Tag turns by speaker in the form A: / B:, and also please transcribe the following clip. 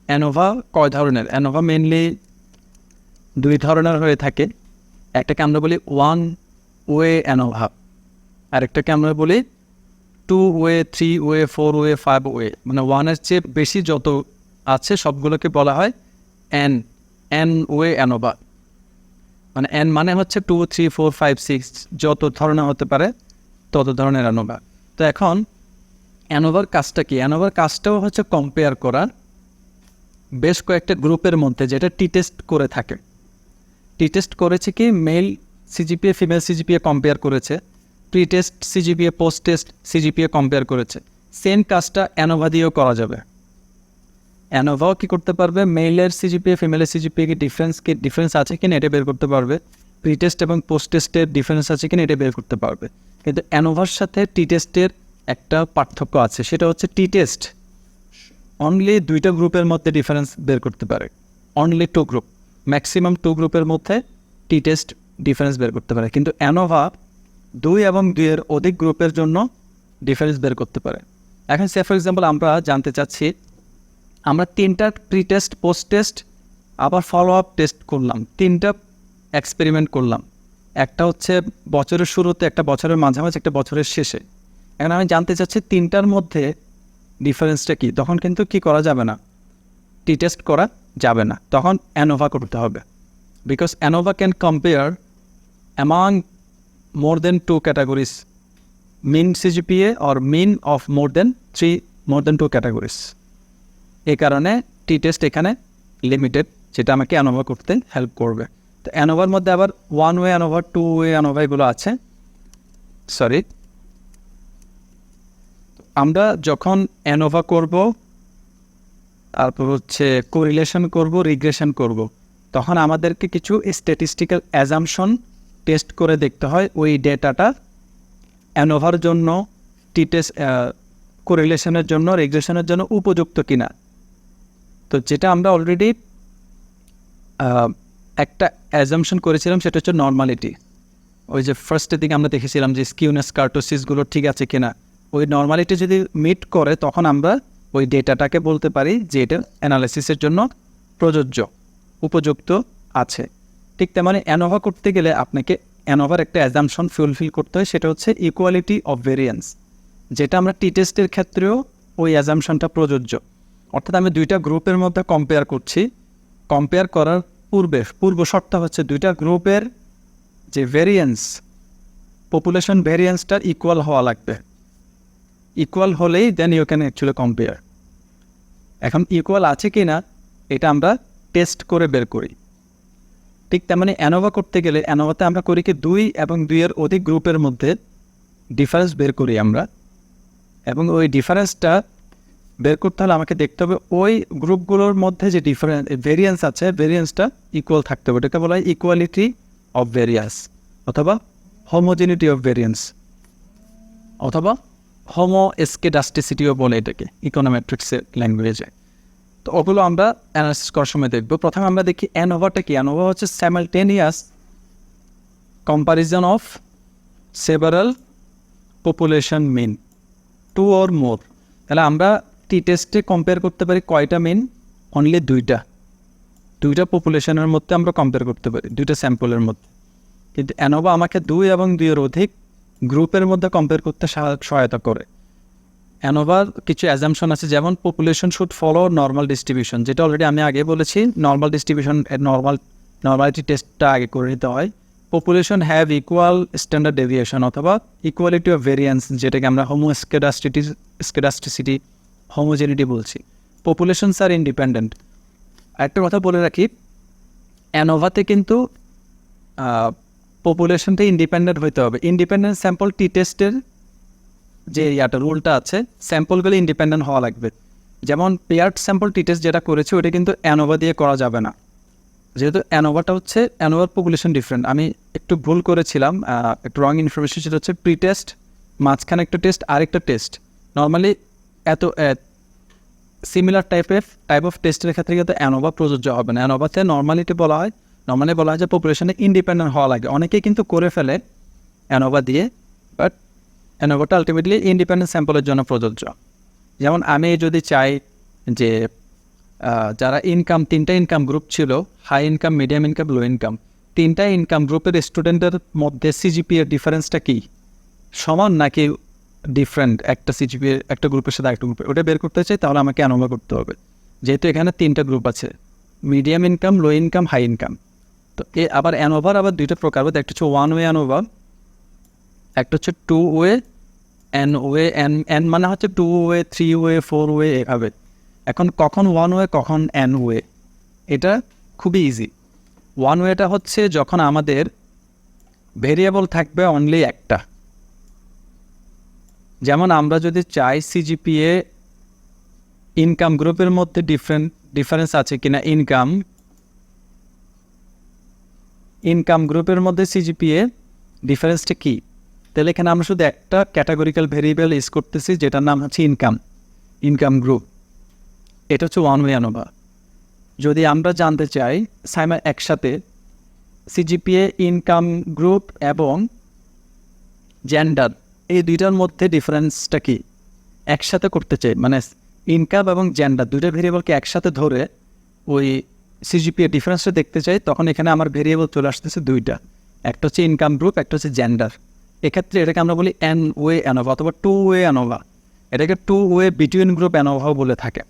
A: ANOVA কয় ধরনের? ANOVA mainly দুই ধরনের হয়ে থাকে। একটাকে আমরা বলি ওয়ান ওয়ে অ্যানোভা, আরেকটাকে আমরা বলি two way, three way, four way, five way. মানে ওয়ানের চেয়ে বেশি যত আছে সবগুলোকে বলা হয় এন ওয়ে অ্যানোভা। মানে এন মানে হচ্ছে 2, 3, 4, 5, 6 যত ধরনের হতে পারে তত ধরনের অ্যানোভা। তো এখন অ্যানোভার কাজটা কি? অ্যানোভার কাজটাও হচ্ছে কম্পেয়ার করা বেশ কয়েকটা গ্রুপের মধ্যে, যেটা টি টেস্ট করে থাকে। টি টেস্ট করেছে কি, male CGPA female CGPA compare করেছে, pre test CGPA post test CGPA compare করেছে। সেম কাজটা অ্যানোভা দিয়েও করা যাবে। অ্যানোভাও কী করতে পারবে, মেলের সিজিপিএ ফিমেলের সিজিপিএ কি ডিফারেন্স আছে কিনা এটা বের করতে পারবে, প্রি টেস্ট এবং পোস্ট টেস্টের ডিফারেন্স আছে কিনা এটা বের করতে পারবে। কিন্তু অ্যানোভার সাথে টি টেস্টের একটা পার্থক্য আছে, সেটা হচ্ছে টি টেস্ট অনলি দুইটা গ্রুপের মধ্যে ডিফারেন্স বের করতে পারে, only two group, maximum two গ্রুপের মধ্যে টি টেস্ট ডিফারেন্স বের করতে পারে। কিন্তু অ্যানোভা 2 এবং 2-এর অধিক গ্রুপের জন্য ডিফারেন্স বের করতে পারে। এখন সে ফর এক্সাম্পল আমরা জানতে চাচ্ছি, আমরা 3টা প্রি টেস্ট পোস্ট টেস্ট আবার ফলো আপ টেস্ট করলাম, 3টা এক্সপেরিমেন্ট করলাম। একটা হচ্ছে বছরের শুরুতে, একটা বছরের মাঝামাঝি, একটা বছরের শেষে। এখন আমি জানতে চাচ্ছি 3টার মধ্যে ডিফারেন্সটা কী। তখন কিন্তু কি করা যাবে না, টি টেস্ট করা যাবে না, তখন অ্যানোভা করতে হবে। Because ANOVA can compare among more than 2 categories, mean CGPA or mean of more than 2 categories. এই কারণে টি টেস্ট এখানে লিমিটেড, যেটা আমাকে অ্যানোভা করতে হেল্প করবে। তো অ্যানোভার মধ্যে আবার one way ANOVA, two way ANOVA এগুলো আছে। আমরা যখন অ্যানোভা করব, তারপর হচ্ছে কোরিলেশন করব, রিগ্রেশন করব, তখন আমাদেরকে কিছু স্ট্যাটিস্টিক্যাল অ্যাজাম্পশন টেস্ট করে দেখতে হয় ওই ডেটাটা অ্যানোভার জন্য, টি টেস্ট কোরিলেশনের জন্য, রিগ্রেশনের জন্য উপযুক্ত কিনা। তো যেটা আমরা অলরেডি একটা অ্যাজাম্পশন করেছিলাম, সেটা হচ্ছে নর্মালিটি। ওই যে ফার্স্টের দিকে আমরা দেখেছিলাম যে স্কিউনেস কার্টোসিসগুলো ঠিক আছে কিনা, ওই নর্মালিটি যদি মিট করে তখন আমরা ওই ডেটাটাকে বলতে পারি যে এটা অ্যানালাইসিসের জন্য প্রযোজ্য, উপযুক্ত আছে। ঠিক তেমনি অ্যানোভা করতে গেলে আপনাকে অ্যানোভার একটা অ্যাজাম্পশন ফুলফিল করতে হয়, সেটা হচ্ছে ইকুয়ালিটি অফ ভেরিয়েন্স, যেটা আমরা টি টেস্টের ক্ষেত্রেও ওই অ্যাজাম্পশনটা প্রযোজ্য। অর্থাৎ আমি দুইটা গ্রুপের মধ্যে কম্পেয়ার করছি, কম্পেয়ার করার পূর্ব শর্ত হচ্ছে দুইটা গ্রুপের যে ভেরিয়েন্স, পপুলেশন ভেরিয়েন্সটা ইকুয়াল হওয়া লাগবে। ইকুয়াল হলেই then you can actually compare. এখন ইকুয়াল আছে কি না এটা আমরা টেস্ট করে বের করি। ঠিক তেমনি অ্যানোভা করতে গেলে, অ্যানোভাতে আমরা করি কি 2 এবং 2-এর অধিক গ্রুপের মধ্যে ডিফারেন্স বের করি আমরা, এবং ওই ডিফারেন্সটা বের করতে হলে আমাকে দেখতে হবে ওই গ্রুপগুলোর মধ্যে যে ভেরিয়েন্স আছে, ভেরিয়েন্সটা ইকুয়াল থাকতে হবে। এটাকে বলা হয় ইকুয়ালিটি অফ ভেরিয়েন্স, অথবা হোমোজেনিটি অফ ভেরিয়েন্স, অথবা হোমোস্কেডাস্টিসিটিও বলে এটাকে ইকোনোমেট্রিক্সের ল্যাঙ্গুয়েজে। তো ওগুলো আমরা অ্যানালাইসিস করার সময় দেখব। প্রথমে আমরা দেখি অ্যানোভাটা কি। অ্যানোভা হচ্ছে simultaneous comparison of several population mean, 2 or more। তাহলে আমরা টি টেস্টে কম্পেয়ার করতে পারি কয়টা মিন? অনলি 2টা পপুলেশনের মধ্যে আমরা কম্পেয়ার করতে পারি, 2টা স্যাম্পলের মধ্যে। কিন্তু অ্যানোভা আমাকে 2 এবং 2-এর অধিক গ্রুপের মধ্যে কম্পেয়ার করতে সহায়তা করে। অ্যানোভার কিছু অ্যাজাম্পশন আছে, যেমন population should follow normal distribution, যেটা অলরেডি আমি আগে বলেছি। নর্মাল ডিস্ট্রিবিউশন, নর্মালিটি টেস্টটা আগে করে নিতে হয়। Population have equal standard deviation, অথবা ইকুয়ালিটি অফ ভেরিয়েন্স, যেটাকে আমরা হোমোস্কেডাস্টিসিটি, হোমোজেনিটি বলছি। পপুলেশনস আর ইন্ডিপেন্ডেন্ট। একটা কথা বলে রাখি, অ্যানোভাতে কিন্তু পপুলেশনটা ইন্ডিপেন্ডেন্ট হইতে হবে। ইন্ডিপেন্ডেন্ট স্যাম্পল টি টেস্টের যে রুলটা আছে, স্যাম্পলগুলো ইন্ডিপেন্ডেন্ট হওয়া লাগবে। যেমন পেয়ার্ড স্যাম্পল টি টেস্ট যেটা করেছে ওইটা কিন্তু অ্যানোভা দিয়ে করা যাবে না, যেহেতু অ্যানোভাটা হচ্ছে অ্যানোভার পপুলেশন ডিফারেন্ট। আমি একটু ভুল করেছিলাম, একটু রং ইনফরমেশন। সেটা হচ্ছে প্রি টেস্ট, মাঝখানে একটা টেস্ট, আরেকটা টেস্ট। নর্মালি এত সিমিলার টাইপ অফ টেস্টের ক্ষেত্রে কিন্তু অ্যানোভা প্রযোজ্য হবে না। অ্যানোভাতে নর্মালি বলা হয় যে পপুলেশনে ইন্ডিপেন্ডেন্ট হওয়া লাগে। অনেকেই কিন্তু করে ফেলে অ্যানোভা দিয়ে, বাট অ্যানোভাটা আলটিমেটলি ইন্ডিপেন্ডেন্ট স্যাম্পলের জন্য প্রযোজ্য। যেমন আমি যদি চাই যে যারা ইনকাম, তিনটা ইনকাম গ্রুপ ছিল, high income, medium income, low income, তিনটা ইনকাম গ্রুপের স্টুডেন্টের মধ্যে সিজিপিএ ডিফারেন্সটা কি, সমান নাকি ডিফারেন্ট একটা সিজিপিএ একটা গ্রুপের সাথে একটা গ্রুপে, ওটা বের করতে চাই তাহলে আমাকে অ্যানোভা করতে হবে, যেহেতু এখানে তিনটা গ্রুপ আছে, medium income, low income, high income. তো আবার অ্যানোভার আবার দুইটা প্রকার, একটা হচ্ছে ওয়ান ওয়ে অ্যানোভা, একটা হচ্ছে two way N way, N মানে হচ্ছে two way, three way, four way, এভাবে। এখন কখন ওয়ান ওয়ে কখন এন ওয়ে, এটা খুবই ইজি। ওয়ান ওয়েটা হচ্ছে যখন আমাদের ভেরিয়েবল থাকবে অনলি একটা, যেমন আমরা যদি চাই সিজিপিএ ইনকাম গ্রুপের মধ্যে ডিফারেন্স আছে কিনা, ইনকাম গ্রুপের মধ্যে সিজিপিএ ডিফারেন্সটা কি, তাহলে এখানে আমরা শুধু একটা ক্যাটাগরিক্যাল ভেরিয়েবল ইউজ করতেছি যেটার নাম হচ্ছে ইনকাম গ্রুপ। এটা হচ্ছে ওয়ান ওয়ে অ্যানোভা। যদি আমরা জানতে চাই একসাথে সিজিপিএ ইনকাম গ্রুপ এবং জেন্ডার এই দুইটার মধ্যে ডিফারেন্সটা কি একসাথে করতে চাই, মানে ইনকাম এবং জেন্ডার দুইটা ভেরিয়েবলকে একসাথে ধরে ওই সিজিপিএ ডিফারেন্সটা দেখতে চাই, তখন এখানে আমার ভেরিয়েবল চলে আসতেছে দুইটা, একটা হচ্ছে ইনকাম গ্রুপ, একটা হচ্ছে জেন্ডার। এক্ষেত্রে এটাকে আমরা বলি এন ওয়ে অ্যানোভা অথবা টু ওয়ে অ্যানোভা, এটাকে টু ওয়ে বিটুইন গ্রুপ অ্যানোভাও বলে থাকে।